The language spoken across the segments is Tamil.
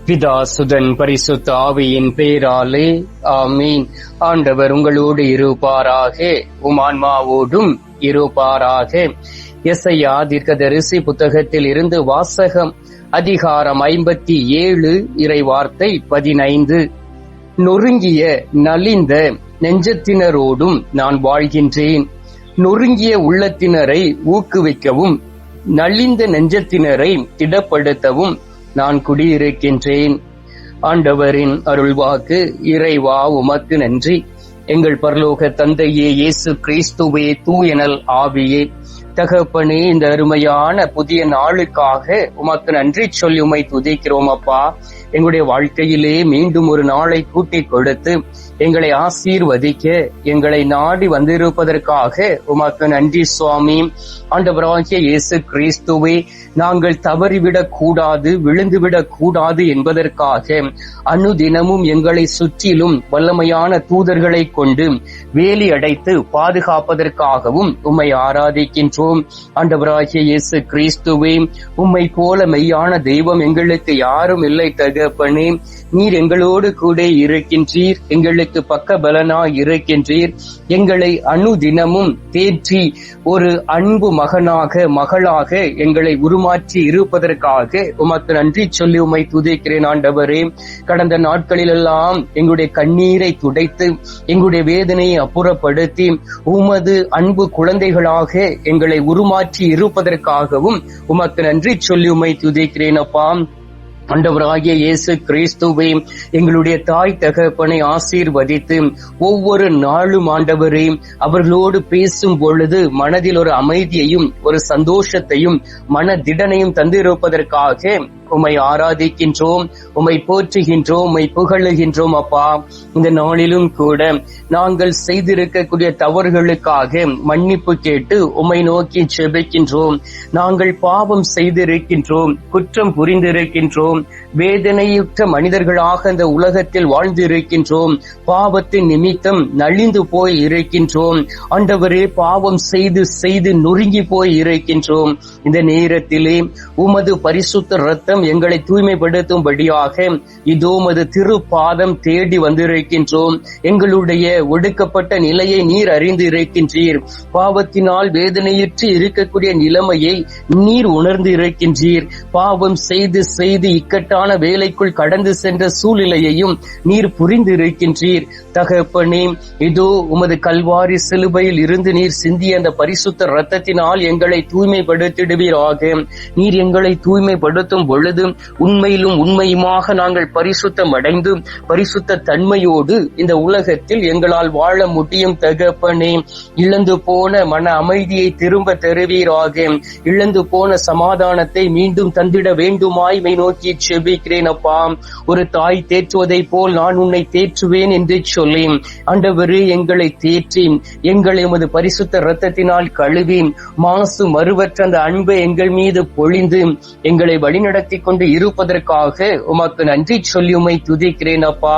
பிதா சுதன் பரிசுத்த ஆவியின் பேராலே ஆமீன். ஆண்டவர் உங்களோடு இருப்பாராக, உமான்மாவோடும் இருப்பாராக. எசையா தீர்க்கதரிசி புத்தகத்தில் இருந்து வாசகம். அதிகாரம் 57, இறைவார்த்தை 15. நொறுங்கிய நலிந்த நெஞ்சத்தினரோடும் நான் வாழ்கின்றேன். நொறுங்கிய உள்ளத்தினரை ஊக்குவிக்கவும் நலிந்த நெஞ்சத்தினரை திடப்படுத்தவும் நான் குடியிருக்கின்றேன். ஆண்டவரின் அருள்வாக்கு. இறைவா உமக்கு நன்றி. எங்கள் பரலோக தந்தையே, இயேசு கிறிஸ்துவே, தூயனல் ஆவியே, தகப்பனே, இந்த அருமையான புதிய நாளுக்காக உமக்கு நன்றி சொல்லி உம்மை துதிக்கிறோம் அப்பா. எங்களுடைய வாழ்க்கையிலே மீண்டும் ஒரு நாளை கூட்டிக் கொடுத்து எங்களை ஆசீர்வதிக்க எங்களை நாடி வந்திருப்பதற்காக உமக்கு நன்றி சுவாமி. ஆண்டவராகிய இயேசு கிறிஸ்துவே, நாங்கள் தவறிவிடக் கூடாது, விழுந்துவிடக் கூடாது என்பதற்காக அனுதினமும் எங்களை சுற்றிலும் வல்லமையான தூதர்களை கொண்டு வேலி அடைத்து பாதுகாப்பதற்காகவும் உம்மை ஆராதிக்கின்றோம். ஆண்டவராகிய இயேசு கிறிஸ்துவே, உம்மை போல மெய்யான தெய்வம் எங்களுக்கு யாரும் இல்லை தகப்பனே. நீர் எங்களோடு கூட இருக்கின்றீர், எங்களுக்கு பக்க பலனாய் இருக்கின்றீர். எங்களை அனுதினமும் தேற்றி ஒரு அன்பு மகனாக மகளாக எங்களை உருமாற்றி இருப்பதற்காக உமக்கு நன்றி சொல்லி உம்மை துதிக்கிறேன் ஆண்டவரே. கடந்த நாட்களிலெல்லாம் எங்களுடைய கண்ணீரை துடைத்து எங்களுடைய வேதனையை அப்புறப்படுத்தி உமது அன்பு குழந்தைகளாக எங்களை உருமாற்றி இருப்பதற்காகவும் உமக்கு நன்றி சொல்லி உம்மை துதிக்கிறேன் அப்பா. ஆண்டவராகிய இயேசு கிறிஸ்துவே, எங்களுடைய தாய் தகப்பனை ஆசீர்வதித்து ஒவ்வொரு நாளும் ஆண்டவரே அவர்களோடு பேசும் பொழுது மனதில் ஒரு அமைதியையும் ஒரு சந்தோஷத்தையும் மனதிடனையும் தந்திருப்பதற்காக உம்மை ஆராதிக்கின்றோம், உம்மை போற்றுகின்றோம், உம்மை புகழுகின்றோம் அப்பா. இந்த நாளிலும் கூட நாங்கள் செய்திருக்கக்கூடிய தவறுகளுக்காக மன்னிப்பு கேட்டு உம்மை நோக்கி ஜெபிக்கின்றோம். நாங்கள் பாவம் செய்திருக்கின்றோம், குற்றம் புரிந்திருக்கின்றோம், வேதனையுற்ற மனிதர்களாக இந்த உலகத்தில் வாழ்ந்திருக்கின்றோம், பாவத்தின் நிமித்தம் நலிந்து போய் இருக்கின்றோம் ஆண்டவரே. பாவம் செய்து செய்து நொறுங்கி போய் இருக்கின்றோம். இந்த நேரத்திலே உமது பரிசுத்த இரத்தம் எங்களை தூய்மைப்படுத்தும்படியாக இதோ உமது திருப்பாதம் தேடி வந்திருக்கின்றோம். எங்களுடைய ஒடுக்கப்பட்ட நிலையை நீர் அறிந்து இருக்கின்றீர். பாவத்தினால் வேதனையுற்று இருக்கக்கூடிய நிலைமையை நீர் உணர்ந்து இருக்கின்றீர். பாவம் செய்து செய்து இக்கட்டான வேலைக்குள் கடந்து சென்ற சூழ்நிலையையும் நீர் புரிந்து இருக்கின்றீர் தகப்பனே. இதோ உமது கல்வாரி சிலுவையில் இருந்து நீர் சிந்திய அந்த பரிசுத்த இரத்தத்தினால் எங்களை தூய்மைப்படுத்திடுவீராக. நீர் எங்களை தூய்மைப்படுத்தும் பொழுது உண்மையிலும் உண்மையுமாக நாங்கள் பரிசுத்தம் அடைந்து பரிசுத்த தன்மையோடு இந்த உலகத்தில் எங்களால் வாழ முடியும் தகப்பனே. இழந்து போன மன அமைதியை திரும்ப தருவீராக. இழந்து போன சமாதானத்தை மீண்டும் தந்திட வேண்டுமாய் மை நோக்கி செபிக்கிறேன் அப்பா. ஒரு தாய் தேற்றுவதை போல் நான் உன்னை தேற்றுவேன் என்று சொல்லி ஆண்டவரே எங்களை தேற்றி எங்களை உமது பரிசுத்த இரத்தத்தினால் கழுவி மாசு மறுவற்ற அந்த அன்பை எங்கள் மீது பொழிந்து எங்களை வழிநடத்தி கொண்டு இருப்பதற்காக உமக்கு நன்றி சொல்லி உம்மை துதிக்கிறேன் அப்பா.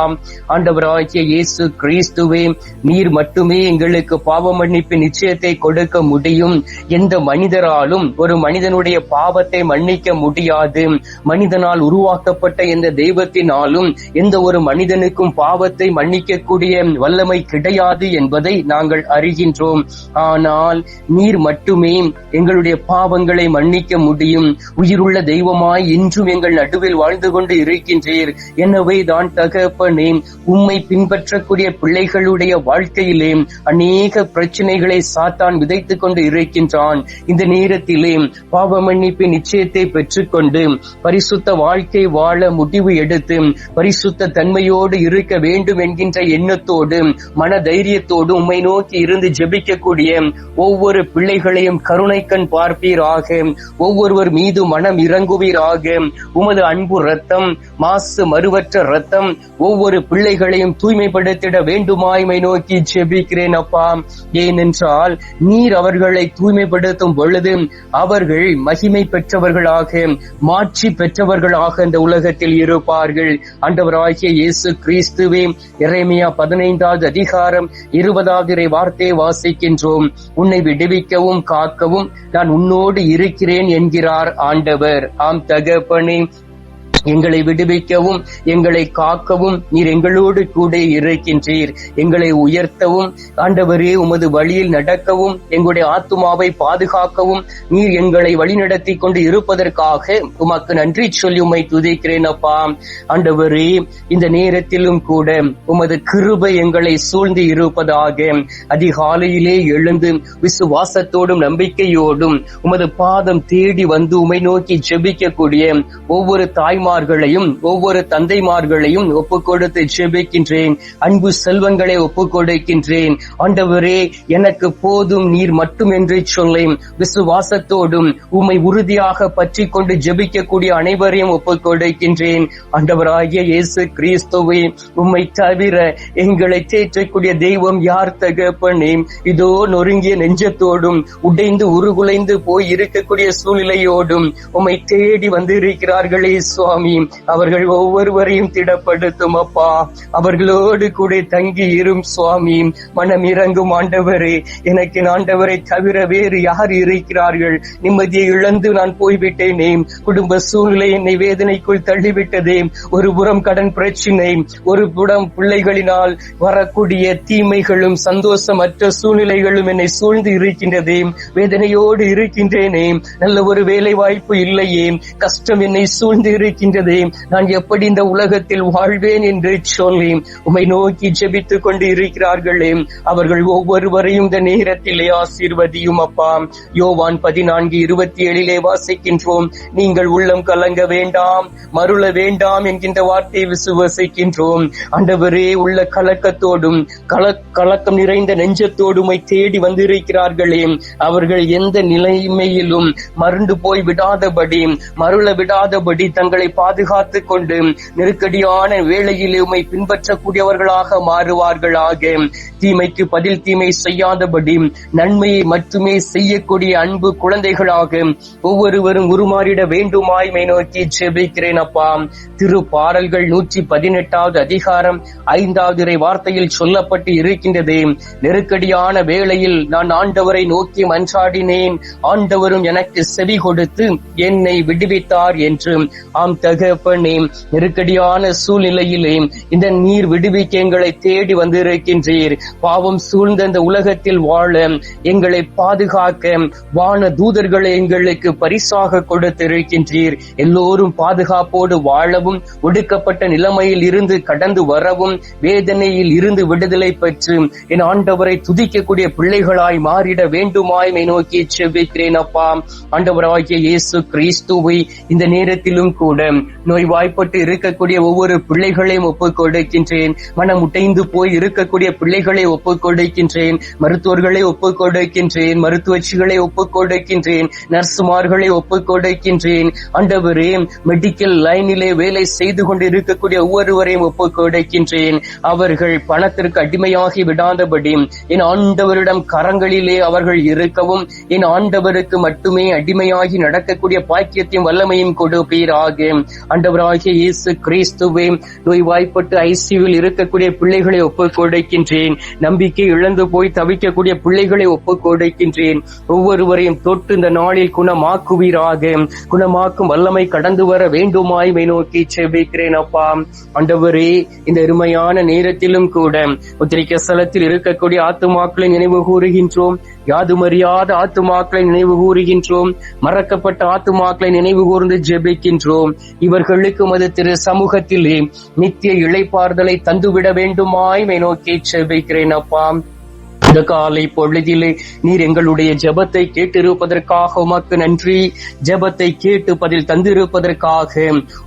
ஆண்டவராகிய இயேசு கிறிஸ்துவே, நீர் மட்டுமே எங்களுக்கு பாவ மன்னிப்பு நிச்சயத்தை கொடுக்க முடியும். எந்த மனிதராலும் ஒரு மனிதனுடைய பாவத்தை மன்னிக்க முடியாது. மனிதனால் உருவாக்கப்பட்ட எந்த தெய்வத்தினாலும் எந்த ஒரு மனிதனுக்கும் பாவத்தை மன்னிக்கக்கூடிய வல்லமை கிடையாது என்பதை நாங்கள் அறிகின்றோம். ஆனால் நீர் மட்டுமே எங்களுடைய பாவங்களை மன்னிக்க முடியும். உயிருள்ள தெய்வமாய் இன்றும் எங்கள் நடுவில் வாழ்ந்து கொண்டு இருக்கின்றீர். எனவே தான் தகப்பனே, உம்மை பின்பற்றக்கூடிய பிள்ளைகளுடைய வாழ்க்கையிலே அநேக பிரச்சனைகளை சாத்தான் விதைத்துக் கொண்டு இருக்கின்றான். இந்த நேரத்திலே பாவ மன்னிப்பு நிச்சயத்தை பெற்றுக்கொண்டு பரிசுத்த வாழ்க்கை வாழ முடிவு எடுத்து பரிசுத்த தன்மையோடு இருக்க வேண்டும் என்கின்ற எண்ணத்தோடு மன தைரியத்தோடு உம்மை நோக்கி இருந்து ஜெபிக்கக்கூடிய ஒவ்வொரு பிள்ளைகளையும் கருணை கண் பார்ப்பீராக. ஒவ்வொருவர் மீது மனம் இறங்குவீராக. உமது அன்பு ரத்தம், மாசு மறுவற்ற ரத்தம் ஒவ்வொரு பிள்ளைகளையும் தூய்மைப்படுத்திட வேண்டுமாய்மை நோக்கி ஜெபிக்கிறேன் அப்பா. ஏனென்றால் நீர் அவர்களை தூய்மைப்படுத்தும் பொழுது அவர்கள் மகிமை பெற்றவர்களாக மாட்சி பெற்றவர்களாக இந்த உலகத்தில் இருப்பார்கள். ஆண்டவராகிய இயேசு கிறிஸ்துவே, எரேமியா 15வது அதிகாரம் 20வது வார்த்தையை வாசிக்கின்றோம். உன்னை விடுவிக்கவும் காக்கவும் நான் உன்னோடு இருக்கிறேன் என்கிறார் ஆண்டவர். ஆம் தகப்பனே, எங்களை விடுவிக்கவும் எங்களை காக்கவும் நீர் எங்களோடு கூட இருக்கின்றீர். எங்களை உயர்த்தவும் ஆண்டவரே உமது வழியில் நடக்கவும் எங்களுடைய ஆத்துமாவை பாதுகாக்கவும் நீர் எங்களை வழிநடத்தி கொண்டு இருப்பதற்காக உமக்கு நன்றி சொல்லி உம்மை துதிக்கிறேன் அப்பா. ஆண்டவரே இந்த நேரத்திலும் கூட உமது கிருபை எங்களை சூழ்ந்து இருப்பதாக அதிகாலையிலே எழுந்து விசுவாசத்தோடும் நம்பிக்கையோடும் உமது பாதம் தேடி வந்து உம்மை நோக்கி ஜெபிக்கக்கூடிய ஒவ்வொரு தாய்மார்களையும் ஒவ்வொரு தந்தைமார்களையும் ஒப்புக் கொடுத்து ஜெபிக்கின்றேன். அன்பு செல்வங்களை ஒப்புக் கொடுக்கின்றேன். ஆண்டவரே எனக்கு போதும் நீர் மட்டும் என்று சொல்லி விசுவாசத்தோடும் உம்மை உறுதியாக பற்றி கொண்டு ஜெபிக்கக்கூடிய அனைவரையும் ஒப்புக் கொடுக்கின்றேன். ஆண்டவராகிய இயேசு கிறிஸ்துவே, உம்மை தவிர எங்களை தேற்றக்கூடிய தெய்வம் யார் தகப்பனே? இதோ நொறுங்கிய நெஞ்சத்தோடும் உடைந்து உருகுலைந்து போய் இருக்கக்கூடிய சூழ்நிலையோடும் உம்மை தேடி வந்திருக்கிறார்களே சுவாமி, அவர்கள் ஒவ்வொருவரையும் திடப்படுத்தும் அப்பா. அவர்களோடு கூட தங்கி இரும் சுவாமி. மனம் இறங்கும் ஆண்டவரே. எனக்கு ஆண்டவரை தவிர வேறு யார் இருக்கிறார்கள்? நிம்மதியை இழந்து நான் போய்விட்டேனே. குடும்ப சூழ்நிலை என்னை வேதனைக்குள் தள்ளிவிட்டதே. ஒரு புறம் கடன் பிரச்சினை, ஒரு புறம் பிள்ளைகளினால் வரக்கூடிய தீமைகளும் சந்தோஷமற்ற சூழ்நிலைகளும் என்னை சூழ்ந்து இருக்கின்றதே. வேதனையோடு இருக்கின்றேனே. நல்ல ஒரு வேலை வாய்ப்பு இல்லையே. கஷ்டம் என்னை சூழ்ந்து இருக்கின்றதே. நான் எப்படி இந்த உலகத்தில் வாழ்வேன் என்று சொல்லி உம்மை நோக்கி ஜெபித்துக் கொண்டு இருக்கிறார்களே. அவர்கள் ஒவ்வொருவரையும் இந்த நேரத்திலே ஆசீர்வதியும் அப்பா. யோவான் 14:27 வாசிக்கின்றோம், நீங்கள் உள்ளம் கலங்க வேண்டாம், மருள வேண்டாம் என்கின்ற வார்த்தையை விசுவசிக்கின்றோம். ஆண்டவரே, உள்ள கலக்கத்தோடும் கலக்கம் நிறைந்த நெஞ்சத்தோடுமை தேடி வந்திருக்கிறார்களே. அவர்கள் எந்த நிலைமையிலும் மறந்து போய் விடாதபடி, மருள விடாதபடி தங்களை பாதுகாத்துக் கொண்டு நெருக்கடியான வேளையில் உம்மை பின்பற்றக்கூடியவர்களாக மாறுவார்களாக. தீமைக்கு பதில் தீமை செய்யாதபடி நன்மையை மட்டுமே செய்யக்கூடிய அன்பு குழந்தைகளாக ஒவ்வொருவரும் உருமாறிட வேண்டுமாய் நோக்கி ஜெபிக்கிறேன் அப்பா. திருப்பாடல்கள் 118 அதிகாரம் 5 வார்த்தையில் சொல்லப்பட்டு இருக்கின்றது, நெருக்கடியான வேளையில் நான் ஆண்டவரை நோக்கி மன்றாடினேன், ஆண்டவரும் எனக்கு செவி கொடுத்து என்னை விடுவித்தார் என்று. ஆம் தகப்பனே, நெருக்கடியான சூழ்நிலையிலே இந்த நீர் விடுவிக்க எங்களை தேடி வந்திருக்கின்றீர். பாவம் சூழ்ந்த இந்த உலகத்தில் வாழ எங்களை பாதுகாக்க வான தூதர்களை எங்களுக்கு பரிசாக கொடுத்திருக்கின்றீர். எல்லோரும் பாதுகாப்போடு வாழவும், ஒடுக்கப்பட்ட நிலைமையில் இருந்து கடந்து வரவும், வேதனையில் இருந்து விடுதலை பெற்று என் ஆண்டவரை துதிக்கக்கூடிய பிள்ளைகளாய் மாறிட வேண்டுமாய் நோக்கி செபிக்கிறேன் அப்பா. ஆண்டவராகிய இயேசு கிறிஸ்துவை இந்த நேரத்திலும் கூட நோய்வாய்ப்பட்டு இருக்கக்கூடிய ஒவ்வொரு பிள்ளைகளையும் ஒப்புக் கொடுக்கின்றேன். மனம் உடைந்து போய் இருக்கக்கூடிய பிள்ளைகளை ஒப்புக் கொடுக்கின்றேன். மருத்துவர்களை ஒப்புக் கொடுக்கின்றேன். மருத்துவச்சிகளை ஒப்புக் கொடுக்கின்றேன். நர்சுமார்களை ஒப்புக் கொடுக்கின்றேன். ஆண்டவரே, மெடிக்கல் லைனிலே வேலை செய்து கொண்டு இருக்கக்கூடிய ஒவ்வொருவரையும் ஒப்புக் கொடுக்கின்றேன். அவர்கள் பணத்திற்கு அடிமையாகி விடாதபடி என் ஆண்டவரிடம் கரங்களிலே அவர்கள் இருக்கவும், என் ஆண்டவருக்கு மட்டுமே அடிமையாகி நடக்கக்கூடிய பாக்கியத்தையும் வல்லமையும் கொடுப்பீராக. ஆண்டவராகிய இயேசு கிறிஸ்துவே, நோய்வாய்ப்பட்டு ஐசியூவில் இருக்கக்கூடிய பிள்ளைகளை ஒப்புக் கொடுக்கின்றேன். நம்பிக்கை இழந்து போய் தவிக்கக்கூடிய பிள்ளைகளை ஒப்புக் கொடுக்கின்றேன். ஒவ்வொருவரையும் தொட்டு இந்த நாளில் குணமாக்குவீராக. குணமாக்கும் வல்லமை கடந்து வர வேண்டுமாய் நோக்கி செபிக்கிறேன் அப்பா. ஆண்டவரே, இந்த அருமையான நேரத்திலும் கூட உத்திரிக்க ஸ்தலத்தில் இருக்கக்கூடிய ஆத்துமாக்களை நினைவு கூறுகின்றோம். யாதுமறியாத ஆத்துமாக்களை நினைவு கூறுகின்றோம். மறக்கப்பட்ட ஆத்துமாக்களை நினைவு கூர்ந்து ஜெபிக்கின்றோம். இவர்களுக்கு மது திரு சமூகத்திலே நித்திய இளைப்பாறுதலை தந்துவிட வேண்டுமாய் நோக்கி ஜெபிக்கிறேன் அப்பா. இந்த காலை பொழுதிலே நீர் எங்களுடைய ஜெபத்தை கேட்டிருப்பதற்காக உமக்கு நன்றி. ஜெபத்தை கேட்டு பதில் தந்திருப்பதற்காக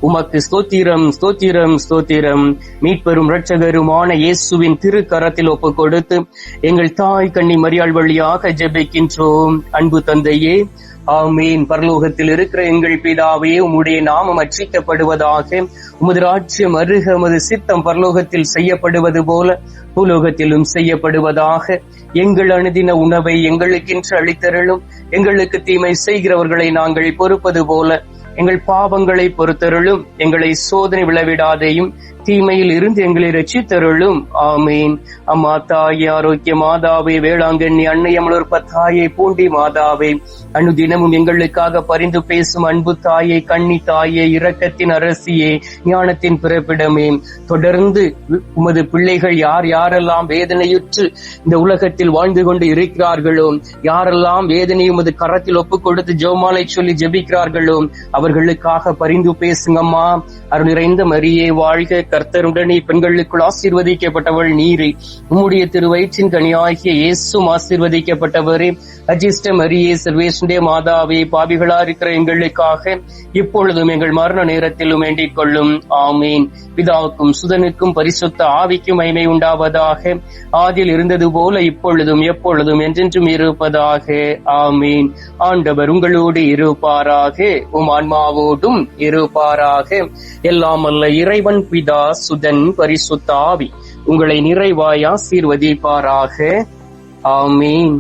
உமக்கு ஸ்தோத்திரம், ஸ்தோத்திரம், ஸ்தோத்திரம். மீட்பெரும் இரட்சகருமான இயேசுவின் திருக்கரத்தில் ஒப்புக் கொடுத்து எங்கள் தாய் கன்னி மரியாள் வழியாக ஜெபிக்கின்றோம். அன்பு தந்தையே, ஆமீன். பரலோகத்தில் இருக்கிற எங்கள் பிதாவே, உம்முடைய நாமம் அர்ச்சிக்கப்படுவதாக. உமது ராஜ்யம் அருக, உமது சித்தம் பரலோகத்தில் செய்யப்படுவது போல பூலோகத்திலும் செய்யப்படுவதாக. எங்கள் அனுதின உணவை எங்களுக்கென்று அளித்தருளும். எங்களுக்கு தீமை செய்கிறவர்களை நாங்கள் பொறுப்பது போல எங்கள் பாவங்களை பொறுத்தருளும். எங்களை சோதனை விளைவிடாதேயும், தீமையில் இருந்து எங்களை ரட்சித்தருளும். ஆமீன். அம்மா தாயே, ஆரோக்கிய மாதாவே, வேளாங்கண்ணி அன்னையமலோர் பத்தாயே, பூண்டி மாதாவே, அனுதினமும் எங்களுக்காக பரிந்து பேசும் அன்பு தாயே, கண்ணி தாயே, இரக்கத்தின் அரசியே, ஞானத்தின் பிறப்பிடமே, தொடர்ந்து உமது பிள்ளைகள் யாரெல்லாம் வேதனையுற்று இந்த உலகத்தில் வாழ்ந்து கொண்டு இருக்கிறார்களோ, யாரெல்லாம் வேதனையை உமது கரத்தில் ஒப்புக் கொடுத்து ஜெபமாலை சொல்லி ஜெபிக்கிறார்களோ அவர்களுக்காக பரிந்து பேசுங்கம்மா. அருள் நிறைந்த மரியே வாழ்க, கர்த்தருடனே பெண்களுக்குள் ஆசீர்வதிக்கப்பட்டவள் நீரே, உம்முடைய திருவயிற்றின் கனியாகிய இயேசுவும் ஆசீர்வதிக்கப்பட்டவரே. அஜிஷ்ட மரியே, சர்வேசுடைய மாதாவே, பாவிகளா இருக்கிற எங்களுக்காக இப்பொழுதும் எங்கள் மரண நேரத்திலும் வேண்டிக் கொள்ளும். ஆமீன். பிதாவுக்கும் சுதனுக்கும் பரிசுத்த ஆவிக்கும் மகிமை உண்டாவதாக. ஆதியில் இருந்தது போல இப்பொழுதும் எப்பொழுதும் என்றென்றும் இருப்பதாக. ஆமீன். ஆண்டவர் உங்களோடு இருப்பாராக, உம் ஆன்மாவோடும் இருப்பாராக. எல்லாம் அல்ல இறைவன் பிதா, சுதன், பரிசுத்த ஆவி உங்களை நிறைவாய் ஆசீர்வதிப்பாராக. ஆமீன்.